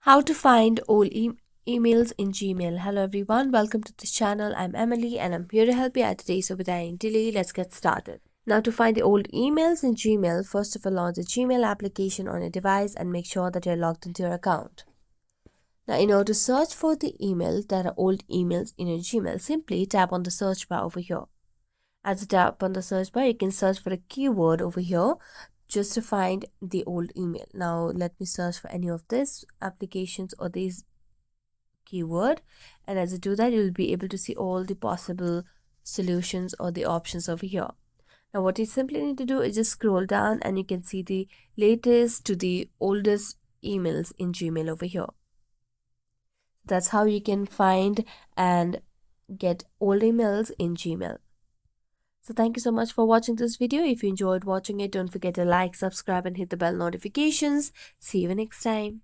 How to find old emails in Gmail. Hello everyone, welcome to this channel. I'm Emily and I'm here to help you out today. So without any delay, let's get started. Now to find the old emails in Gmail, first of all launch the Gmail application on your device and make sure that you're logged into your account. Now in order to search for the email that are old emails in your Gmail, simply tap on the search bar over here. As you tap on the search bar, you can search for a keyword over here just to find the old email. Now let me search for any of these applications or these keyword, and as you do that, you'll be able to see all the possible solutions or the options over here. Now what you simply need to do is just scroll down and you can see the latest to the oldest emails in Gmail over here. That's how you can find and get old emails in Gmail. So thank you so much for watching this video. If you enjoyed watching it, don't forget to like, subscribe and hit the bell notifications. See you next time.